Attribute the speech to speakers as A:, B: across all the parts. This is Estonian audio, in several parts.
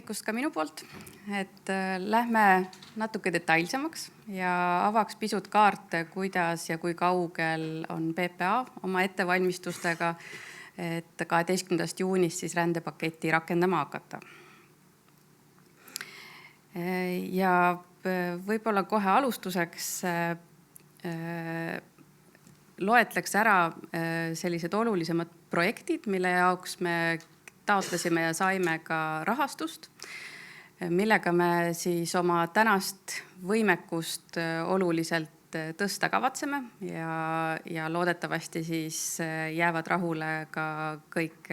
A: hommikust ka minu poolt, et lähme natuke detailsemaks ja avaks pisut kaarte, kuidas ja kui kaugel on PPA oma ettevalmistustega, et 12. juunist siis rändepaketi rakendama hakata. Ja võib-olla kohe alustuseks loetleks ära sellised olulisemad projektid, mille jaoks me taotlesime ja saime ka rahastust, millega me siis oma tänast võimekust oluliselt tõsta kavatseme ja loodetavasti siis jäävad rahule ka kõik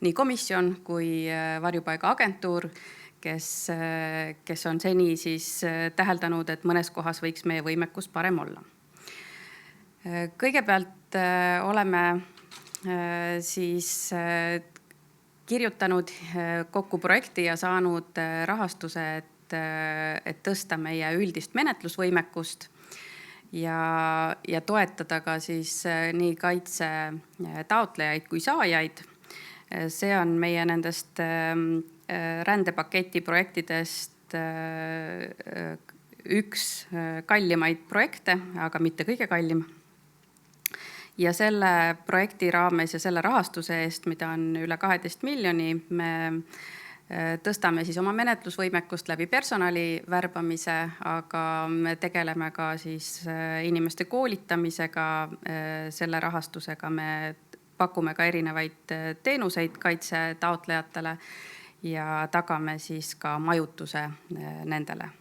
A: nii komisjon kui varjupaiga agentuur, kes on seni siis täheldanud, et mõnes kohas võiks meie võimekus parem olla. Kõigepealt oleme siis kirjutanud kokku projekti ja saanud rahastuse, et tõsta meie üldist menetlusvõimekust ja toetada ka siis nii kaitse taotlejaid kui saajaid. See on meie nendest rändepaketi projektidest üks kallimaid projekte, aga mitte kõige kallim. Ja selle projekti raames ja selle rahastuse eest, mida on üle 12 miljoni, me tõstame siis oma menetlusvõimekust läbi personali värbamise, aga me tegeleme ka siis inimeste koolitamisega. Selle rahastusega me pakume ka erinevaid teenuseid kaitse taotlejatele ja tagame siis ka majutuse nendele.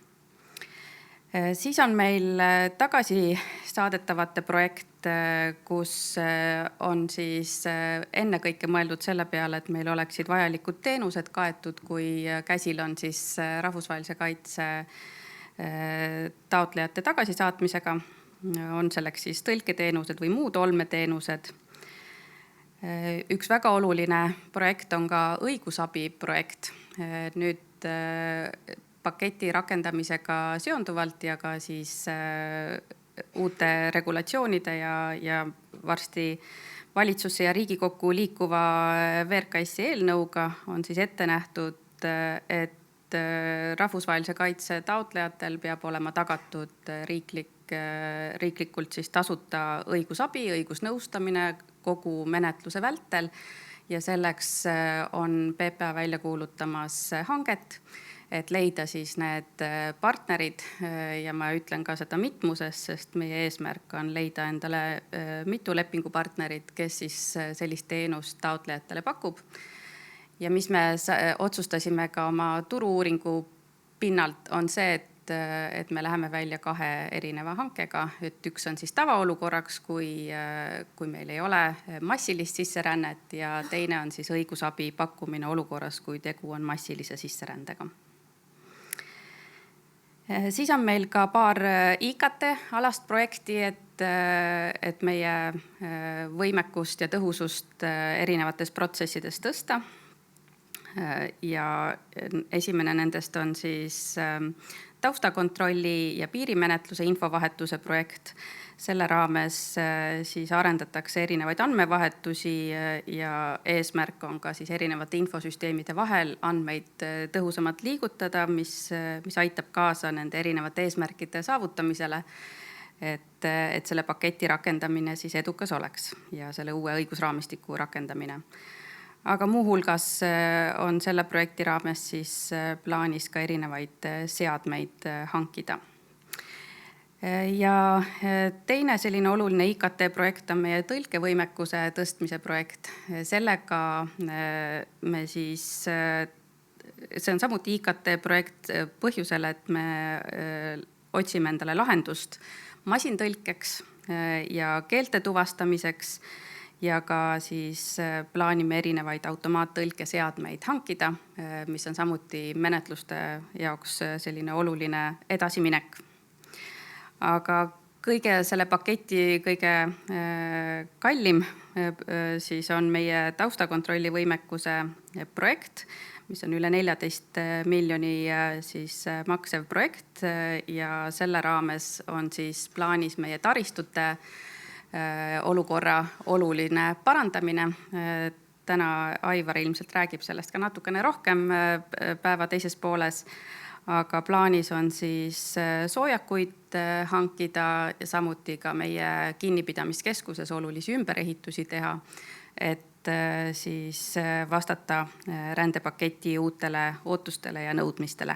A: Siis on meil tagasi saadetavate projekt, kus on siis ennekõike mõeldud selle peale, et meil oleksid vajalikud teenused kaetud, kui käsil on siis rahvusvahelise kaitse taotlejate tagasisaatmisega. On selleks siis tõlketeenused või muud olmeteenused. Üks väga oluline projekt on ka õigusabi projekt. Nüüd paketi rakendamisega seonduvalt ja ka siis uute regulatsioonide ja varsti valitsusse ja Riigikokku liikuva VRKS-i eelnõuga on siis ette nähtud, et rahvusvahelise kaitse taotlejatel peab olema tagatud riiklikult siis tasuta õigusabi, õigusnõustamine kogu menetluse vältel ja selleks on PPA välja kuulutamas hanget, et leida siis need partnerid ja ma ütlen ka seda mitmuses, sest meie eesmärk on leida endale mitu lepingupartnerit, kes siis sellist teenust taotlejatele pakub. Ja mis me otsustasime ka oma turu-uuringu pinnalt on see, et me läheme välja 2 erineva hankega, et üks on siis tavaolukorraks, kui meil ei ole massilist sisserännet ja teine on siis õigusabi pakkumine olukorras, kui tegu on massilise sisserändega. Siis on meil ka paar IKT alast projekti, et meie võimekust ja tõhusust erinevates protsessides tõsta. Ja esimene nendest on siis taustakontrolli ja piirimenetluse infovahetuse projekt. Selle raames siis arendatakse erinevaid andmevahetusi ja eesmärk on ka siis erinevate infosüsteemide vahel andmeid tõhusamalt liigutada, mis aitab kaasa nende erinevate eesmärkide saavutamisele, et selle paketi rakendamine siis edukas oleks ja selle uue õigusraamistiku rakendamine. Aga muu hulgas on selle projekti raames siis plaanis ka erinevaid seadmeid hankida. Ja teine selline oluline IKT projekt on meie tõlkevõimekuse tõstmise projekt. Sellega me siis, see on samuti IKT projekt põhjusel, et me otsime endale lahendust masintõlkeks ja keelte tuvastamiseks ja ka siis plaanime erinevaid automaattõlkeseadmeid hankida, mis on samuti menetluste jaoks selline oluline edasiminek. Aga kõige selle paketi kõige kallim siis on meie taustakontrolli võimekuse projekt, mis on üle 14 miljoni siis maksev projekt ja selle raames on siis plaanis meie taristute olukorra oluline parandamine. täna Aivar ilmselt räägib sellest ka natukene rohkem päeva teises pooles, aga plaanis on siis soojakuid hankida ja samuti ka meie kinnipidamiskeskuses olulisi ümberehitusi teha, et siis vastata rändepaketi uutele ootustele ja nõudmistele.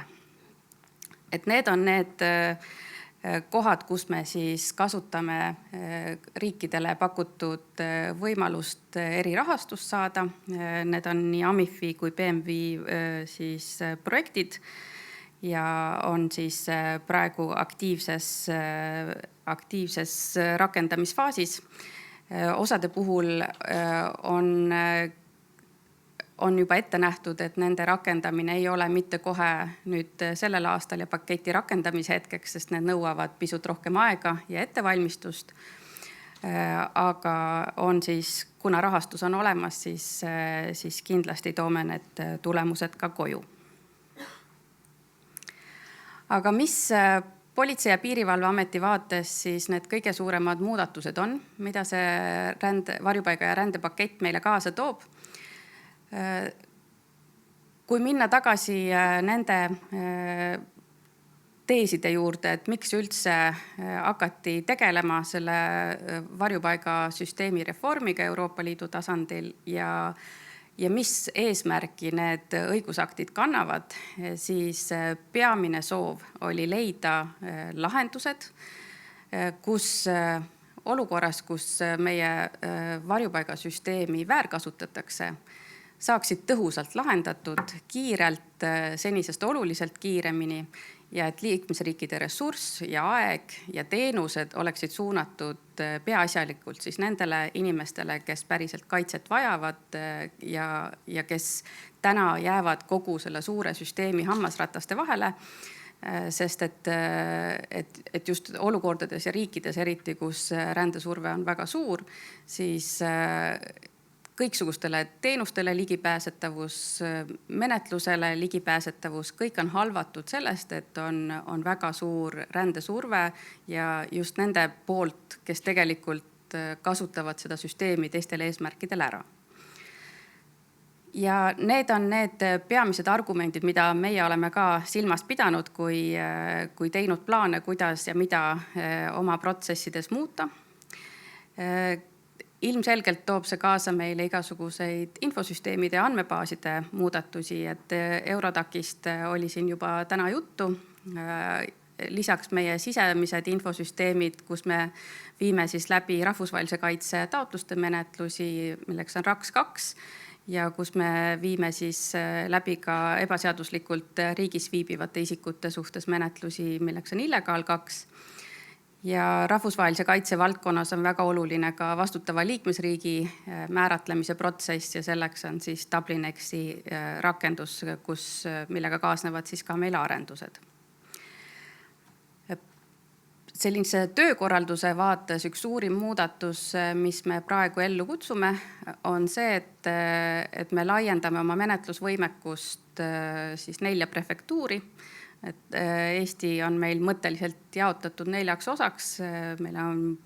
A: Et need on need kohad, kus me siis kasutame riikidele pakutud võimalust erirahastust saada. Need on nii AMIF-i kui BMW siis projektid ja on siis praegu aktiivses rakendamisfaasis. Osade puhul on juba ette nähtud, et nende rakendamine ei ole mitte kohe nüüd sellel aastal ja paketi rakendamise hetkeks, sest need nõuavad pisut rohkem aega ja ettevalmistust. Aga on siis, kuna rahastus on olemas, siis kindlasti toome need tulemused ka koju. Aga mis Politsei- ja Piirivalveameti vaates siis need kõige suuremad muudatused on, mida see varjupaiga ja rändepakett meile kaasa toob? Kui minna tagasi nende teeside juurde, et miks üldse hakati tegelema selle varjupaigasüsteemi reformiga Euroopa Liidu tasandil ja mis eesmärki need õigusaktid kannavad, siis peamine soov oli leida lahendused, kus olukorras, kus meie varjupaigasüsteemi väärkasutatakse, saaksid tõhusalt lahendatud kiirelt, senisest oluliselt kiiremini ja et liikmesriikide ressurss ja aeg ja teenused oleksid suunatud peaasjalikult siis nendele inimestele, kes päriselt kaitset vajavad ja kes täna jäävad kogu selle suure süsteemi hammasrataste vahele. Sest et just olukordades ja riikides eriti, kus rändesurve on väga suur, siis kõiksugustele teenustele ligipääsetavus, menetlusele ligipääsetavus, kõik on halvatud sellest, et on väga suur rändesurve ja just nende poolt, kes tegelikult kasutavad seda süsteemi teistel eesmärkidel ära. Ja need on need peamised argumendid, mida meie oleme ka silmas pidanud, kui teinud plaane, kuidas ja mida oma protsessides muuta. Ilmselgelt toob see kaasa meile igasuguseid infosüsteemide ja andmebaaside muudatusi, et Eurodacist oli siin juba täna juttu. Lisaks meie sisemised infosüsteemid, kus me viime siis läbi rahvusvahelise kaitse taotluste menetlusi, milleks on RAKS 2 ja kus me viime siis läbi ka ebaseaduslikult riigis viibivate isikute suhtes menetlusi, milleks on Illegaal 2. Ja rahvusvahelise kaitse valdkonnas on väga oluline ka vastutava liikmesriigi määratlemise protsess ja selleks on siis Dublinexi rakendus, millega kaasnevad siis ka meil arendused. Sellise töökorralduse vaates üks suurim muudatus, mis me praegu ellu kutsume, on see, et me laiendame oma menetlusvõimekust siis 4 prefektuuri. Et Eesti on meil mõtteliselt jaotatud 4 osaks. Meil on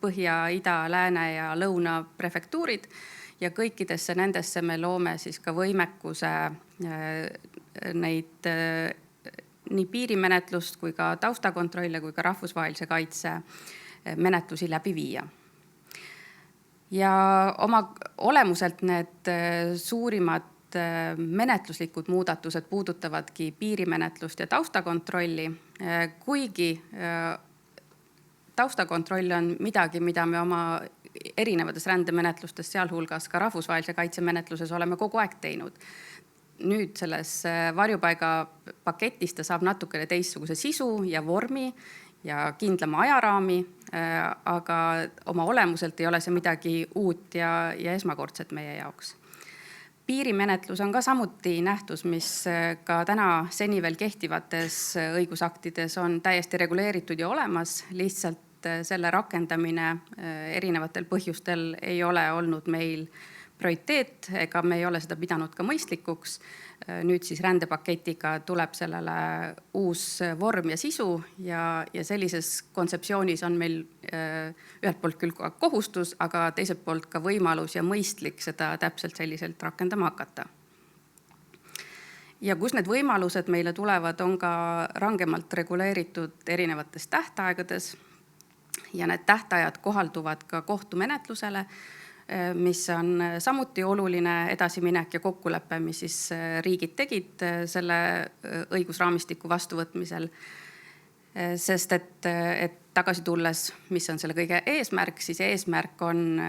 A: Põhja, Ida, Lääne ja Lõuna prefektuurid ja kõikidesse nendesse me loome siis ka võimekuse neid nii piirimenetlust kui ka taustakontrolle kui ka rahvusvahelise kaitse menetlusi läbi viia. Ja oma olemuselt need suurimad menetluslikud muudatused puudutavadki piirimenetlust ja taustakontrolli, kuigi taustakontroll on midagi, mida me oma erinevates rändemenetlustes, sealhulgas ka rahvusvahelise kaitse menetluses oleme kogu aeg teinud. Nüüd selles varjupaiga paketis ta saab natukene teistsuguse sisu ja vormi ja kindlama ajaraami, aga oma olemuselt ei ole see midagi uut ja esmakordset meie jaoks. Piirimenetlus on ka samuti nähtus, mis ka täna seni veel kehtivates õigusaktides on täiesti reguleeritud ja olemas, lihtsalt selle rakendamine erinevatel põhjustel ei ole olnud meil prioriteet, ega me ei ole seda pidanud ka mõistlikuks. Nüüd siis rändepaketiga tuleb sellele uus vorm ja sisu ja sellises kontseptsioonis on meil ühelt poolt küll kohustus, aga teiselt poolt ka võimalus ja mõistlik seda täpselt selliselt rakendama hakata. Ja kus need võimalused meile tulevad, on ka rangemalt reguleeritud erinevates tähtaegades ja need tähtajad kohalduvad ka kohtumenetlusele, mis on samuti oluline edasiminek ja kokkulepe, mis siis riigid tegid selle õigusraamistiku vastuvõtmisel. Sest et tagasi tulles, mis on selle kõige eesmärk, siis eesmärk on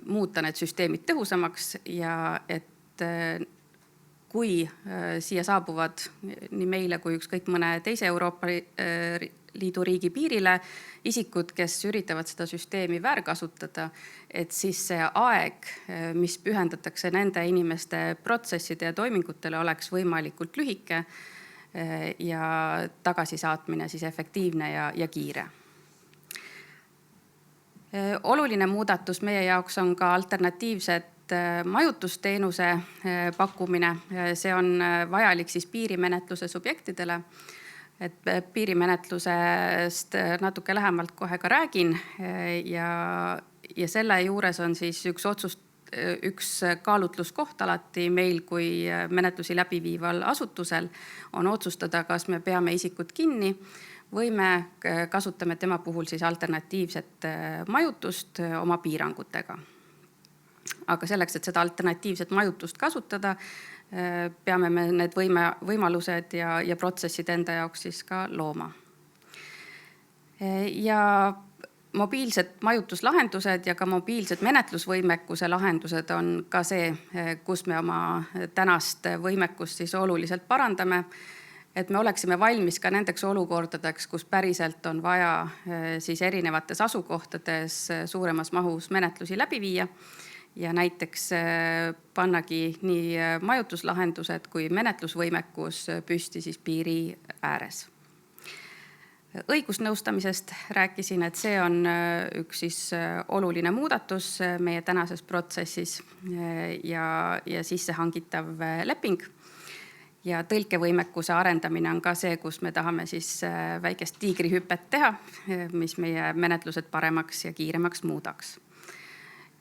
A: muuta need süsteemid tõhusamaks ja et kui siia saabuvad nii meile kui ükskõik mõne teise Euroopa Liidu riigi piirile isikud, kes üritavad seda süsteemi väärkasutada, et siis see aeg, mis pühendatakse nende inimeste protsesside ja toimingutele, oleks võimalikult lühike ja tagasisaatmine siis efektiivne ja kiire. Oluline muudatus meie jaoks on ka alternatiivsed majutusteenuse pakkumine. See on vajalik siis piirimenetluse subjektidele. Et piirimenetlusest natuke lähemalt kohe ka räägin ja selle juures on siis üks kaalutluskoht alati meil kui menetlusi läbiviival asutusel on otsustada, kas me peame isikut kinni või me kasutame tema puhul siis alternatiivset majutust oma piirangutega. Aga selleks, et seda alternatiivset majutust kasutada, peame me need võimalused ja protsessid enda jaoks siis ka looma. Ja mobiilsed majutuslahendused ja ka mobiilsed menetlusvõimekuse lahendused on ka see, kus me oma tänast võimekust siis oluliselt parandame. Et me oleksime valmis ka nendeks olukordadeks, kus päriselt on vaja siis erinevates asukohtades suuremas mahus menetlusi läbi viia. Ja näiteks pannagi nii majutuslahendused kui menetlusvõimekus püsti siis piiri ääres. Õigusnõustamisest rääkisin, et see on üks siis oluline muudatus meie tänases protsessis ja sissehangitav leping. Ja tõlkevõimekuse arendamine on ka see, kus me tahame siis väikest tiigrihüpet teha, mis meie menetlused paremaks ja kiiremaks muudaks.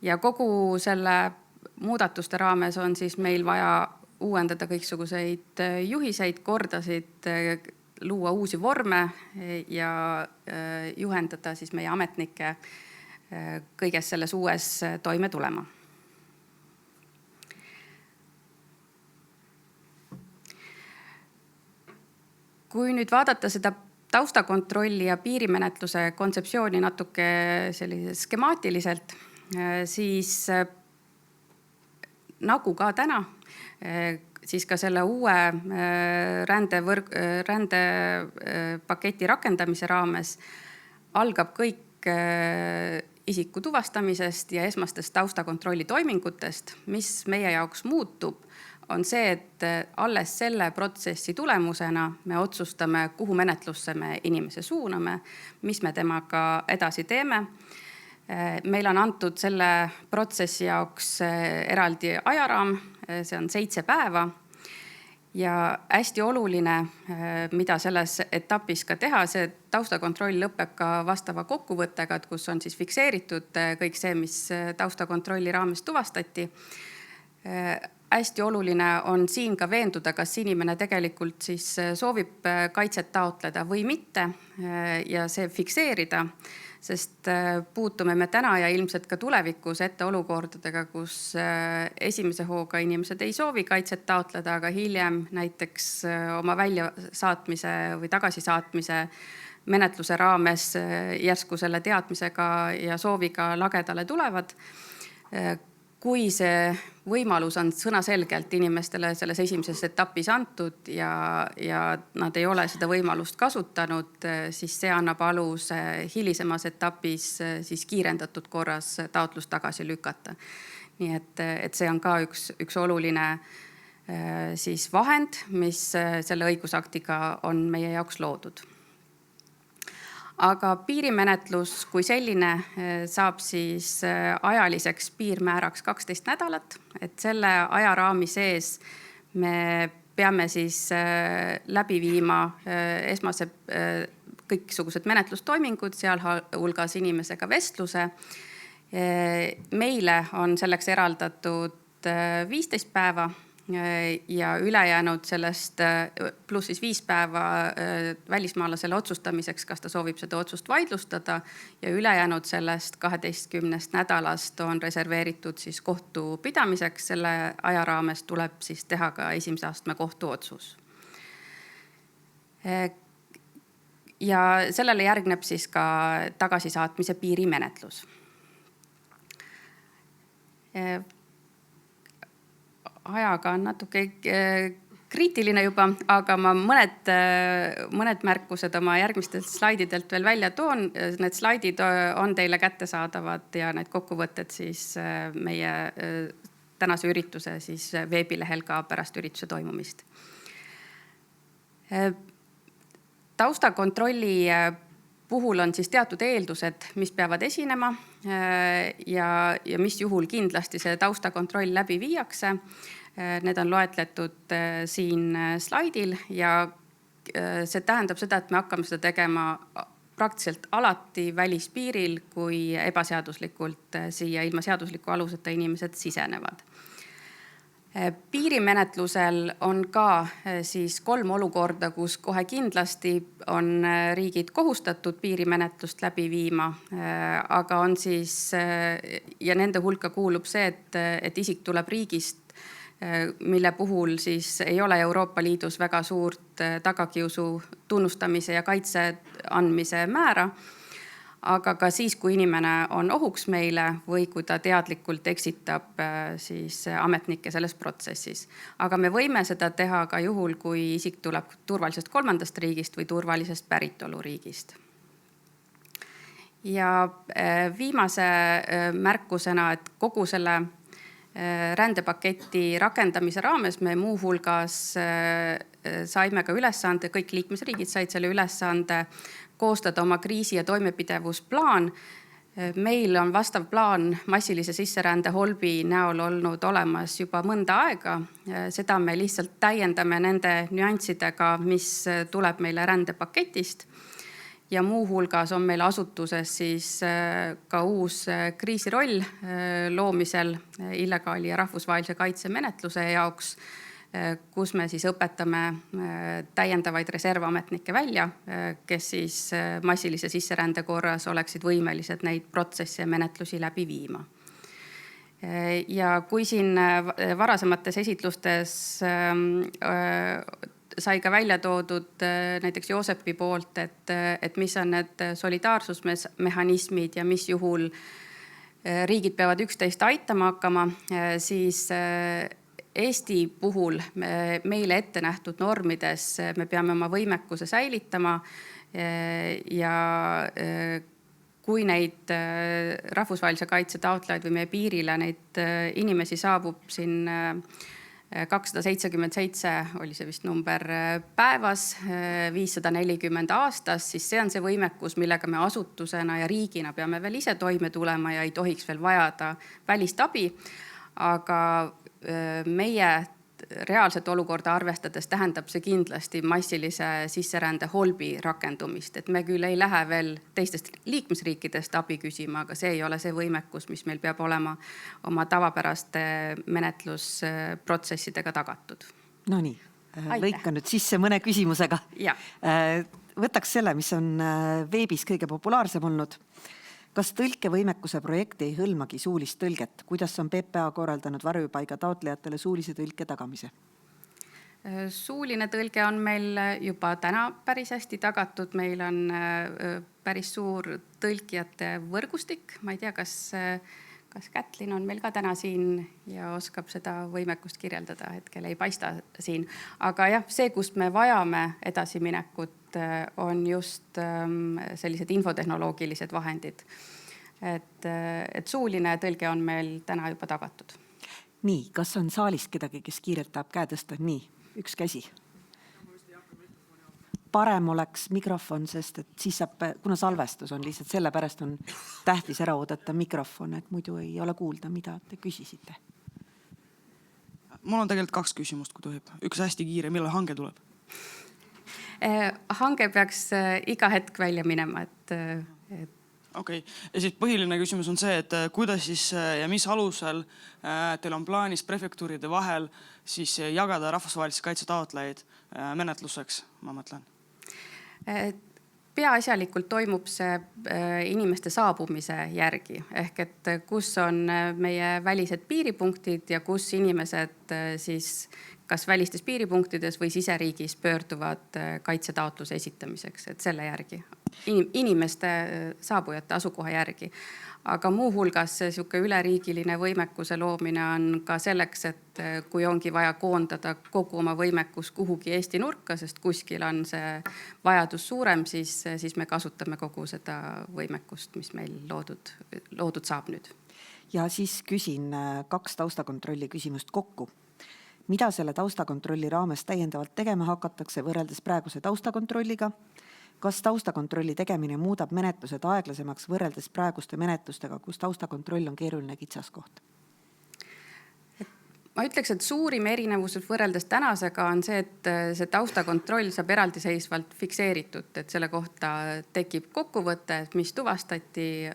A: Ja kogu selle muudatuste raames on siis meil vaja uuendada kõiksuguseid juhiseid, kordasid, luua uusi vorme ja juhendada siis meie ametnikke kõiges selles uues toime tulema. Kui nüüd vaadata seda taustakontrolli ja piirimenetluse kontseptsiooni natuke skemaatiliselt, siis nagu ka täna, siis ka selle uue rändepaketi rakendamise raames algab kõik isiku tuvastamisest ja esmastest taustakontrolli toimingutest, mis meie jaoks muutub, on see, et alles selle protsessi tulemusena me otsustame, kuhu menetlusse me inimese suuname, mis me temaga edasi teeme. Meil on antud selle protsessi jaoks eraldi ajaraam, see on 7 päeva ja hästi oluline, mida selles etapis ka teha, see taustakontroll lõpeb ka vastava kokkuvõttega, kus on siis fikseeritud kõik see, mis taustakontrolli raames tuvastati. Hästi oluline on siin ka veenduda, kas inimene tegelikult siis soovib kaitset taotleda või mitte ja see fikseerida. Sest puutume me täna ja ilmselt ka tulevikus ette olukordadega, kus esimese hooga inimesed ei soovi kaitset taotleda, aga hiljem näiteks oma väljasaatmise või tagasisaatmise menetluse raames järsku selle teadmisega ja sooviga lagedale tulevad. Kui see võimalus on sõnaselgelt inimestele selles esimeses etapis antud ja nad ei ole seda võimalust kasutanud, siis see annab aluse hilisemas etapis siis kiirendatud korras taotlus tagasi lükata. Nii et see on ka üks oluline siis vahend, mis selle õigusaktiga on meie jaoks loodud. Aga piirimenetlus kui selline saab siis ajaliseks piirmääraks 12 nädalat, et selle ajaraami sees me peame siis läbi viima esmase kõiksugused menetlustoimingud, sealhulgas inimesega vestluse. Meile on selleks eraldatud 15 päeva ja ülejäänud sellest pluss siis 5 päeva välismaalasele otsustamiseks, kas ta soovib seda otsust vaidlustada, ja ülejäänud sellest 12 nädalast on reserveeritud siis kohtupidamiseks. Selle ajaraames tuleb siis teha ka esimese astme kohtuotsus. Ja sellele järgneb siis ka tagasisaatmise piirimenetlus. Ajaga on natuke kriitiline juba, aga ma mõned märkused oma järgmistelt slaididelt veel välja toon. Need slaidid on teile kättesaadavad ja need kokkuvõtted siis meie tänase ürituse siis veebilehel ka pärast ürituse toimumist. Taustakontrolli puhul on siis teatud eeldused, mis peavad esinema ja mis juhul kindlasti see taustakontroll läbi viiakse. Need on loetletud siin slaidil ja see tähendab seda, et me hakkame seda tegema praktiliselt alati välispiiril, kui ebaseaduslikult siia ilma seadusliku aluseta inimesed sisenevad. Piirimenetlusel on ka siis 3 olukorda, kus kohe kindlasti on riigid kohustatud piirimenetlust läbi viima, aga on siis, ja nende hulka kuulub see, et isik tuleb riigist, mille puhul siis ei ole Euroopa Liidus väga suurt tagakiusu tunnustamise ja kaitse andmise määra. Aga ka siis, kui inimene on ohuks meile või kui ta teadlikult eksitab siis ametnikke selles protsessis. Aga me võime seda teha ka juhul, kui isik tuleb turvalisest 3. riigist või turvalisest päritoluriigist. Ja viimase märkusena, et kogu selle rändepaketi rakendamise raames me muu hulgas saime ka ülesande, kõik liikmesriigid said selle ülesande koostada oma kriisi- ja toimepidevusplaan. Meil on vastav plaan massilise sisserände holbi näol olnud olemas juba mõnda aega. Seda me lihtsalt täiendame nende nüanssidega, mis tuleb meile rändepaketist. Ja muu hulgas on meil asutuses siis ka uus kriisiroll loomisel illegaali ja rahvusvahelise kaitse menetluse jaoks, kus me siis õpetame täiendavaid reservametnikke välja, kes siis massilise sisserände korras oleksid võimelised neid protsesse ja menetlusi läbi viima. Ja kui siin varasemates esitlustes sai ka välja toodud näiteks Joosepi poolt, et mis on need solidaarsusmehhanismid ja mis juhul riigid peavad üksteist aitama hakkama, siis Eesti puhul meile ette nähtud normides me peame oma võimekuse säilitama ja kui neid rahvusvahelise kaitse taotlejaid või meie piirile neid inimesi saabub siin 277 oli see vist number päevas, 540 aastas, siis see on see võimekus, millega me asutusena ja riigina peame veel ise toime tulema ja ei tohiks veel vajada välist abi. Aga meie reaalset olukorda arvestades tähendab see kindlasti massilise sisserände holbi rakendumist, et me küll ei lähe veel teistest liikmesriikidest abi küsima, aga see ei ole see võimekus, mis meil peab olema oma tavapäraste menetlusprotsessidega tagatud.
B: No nii, lõika nüüd sisse mõne küsimusega.
A: Ja.
B: Võtaks selle, mis on veebis kõige populaarsem olnud. Kas tõlkevõimekuse projekti ei hõlmagi suulist tõlget? Kuidas on PPA korraldanud varjupaiga taotlejatele suulise tõlke tagamise?
A: Suuline tõlge on meil juba täna päris hästi tagatud. Meil on päris suur tõlkijate võrgustik. Ma ei tea, kas Kätlin on meil ka täna siin ja oskab seda võimekust kirjeldada. Hetkel ei paista siin. Aga jah, see, kust me vajame edasiminekut, on just sellised infotehnoloogilised vahendid. Et suuline tõlge on meil täna juba tagatud.
B: Nii, kas on saalis kedagi, kes kiirelt tahab käe tõsta? Nii, üks käsi. parem oleks mikrofon, sest et siis saab, kuna salvestus on lihtsalt, sellepärast on tähtis ära oodata mikrofon, et muidu ei ole kuulda, mida te küsisite.
C: Mul on tegelikult 2 küsimust, kui tohib. Üks hästi kiire, millal hange tuleb?
A: Hange peaks iga hetk välja minema,
C: Okei. Ja siis põhiline küsimus on see, et kuidas siis ja mis alusel teil on plaanis prefektuuride vahel siis jagada rahvusvahelise kaitse taotlejaid menetluseks, ma mõtlen?
A: Peaasjalikult toimub see inimeste saabumise järgi, ehk et kus on meie välised piiripunktid ja kus inimesed siis kas välistes piiripunktides või siseriigis pöörduvad kaitsetaotluse esitamiseks, et selle järgi, inimeste saabujate asukoha järgi. Aga muuhulgas see üleriigiline võimekuse loomine on ka selleks, et kui ongi vaja koondada kogu oma võimekus kuhugi Eesti nurka, sest kuskil on see vajadus suurem, siis me kasutame kogu seda võimekust, mis meil loodud saab nüüd.
B: Ja siis küsin 2 taustakontrolli küsimust kokku. Mida selle taustakontrolli raames täiendavalt tegema hakatakse võrreldes praeguse taustakontrolliga? Kas taustakontrolli tegemine muudab menetlused aeglasemaks võrreldes praeguste menetlustega, kus taustakontroll on keeruline kitsaskoht?
A: Ma ütleks, et suurim erinevus võrreldes tänasega on see, et see taustakontroll saab eraldiseisvalt fikseeritud, et selle kohta tekib kokkuvõte, mis tuvastati,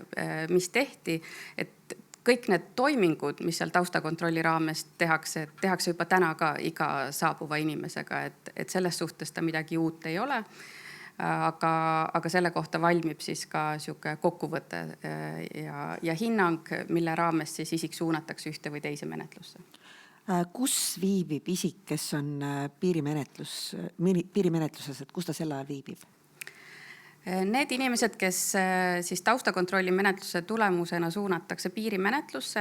A: mis tehti, et kõik need toimingud, mis seal taustakontrolli raames tehakse juba täna ka iga saabuva inimesega, et selles suhtes ta midagi uut ei ole. Aga selle kohta valmib siis ka siuke kokkuvõte ja hinnang, mille raames siis isik suunatakse ühte või teise menetlusse.
B: Kus viibib isik, kes on piirimenetluses, et kus ta selle ajal viibib?
A: Need inimesed, kes siis taustakontrolli menetluse tulemusena suunatakse piirimenetlusse,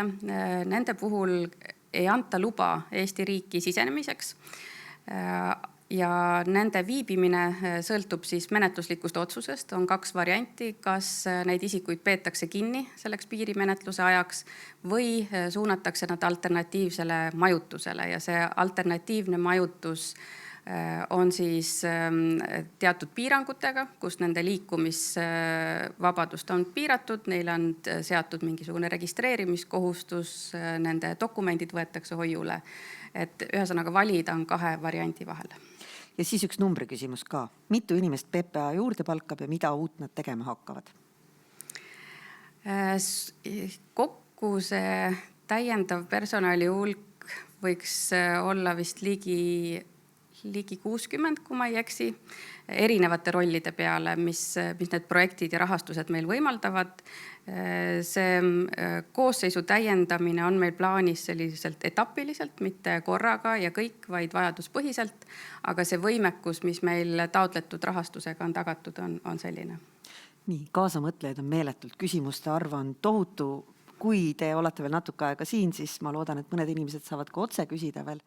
A: nende puhul ei anta luba Eesti riiki sisenemiseks ja nende viibimine sõltub siis menetluslikust otsusest. On 2 varianti, kas neid isikuid peetakse kinni selleks piirimenetluse ajaks või suunatakse nad alternatiivsele majutusele ja see alternatiivne majutus on siis teatud piirangutega, kus nende liikumisvabadust on piiratud, neil on seatud mingisugune registreerimiskohustus, nende dokumendid võetakse hoiule. Et ühesõnaga valida on 2 variandi vahel.
B: Ja siis üks numbri küsimus ka. Mitu inimest PPA juurde palkab ja mida uut nad tegema hakkavad?
A: Kokku see täiendav personali hulk võiks olla vist ligi 60, kui ma ei eksi, erinevate rollide peale, mis need projektid ja rahastused meil võimaldavad. See koosseisu täiendamine on meil plaanis selliselt etapiliselt, mitte korraga ja kõik, vaid vajaduspõhiselt. Aga see võimekus, mis meil taotletud rahastusega on tagatud, on selline.
B: Nii, kaasamõtlejaid on meeletult. Küsimuste arv on tohutu. Kui te olete veel natuke aega siin, siis ma loodan, et mõned inimesed saavad ka otse küsida veel.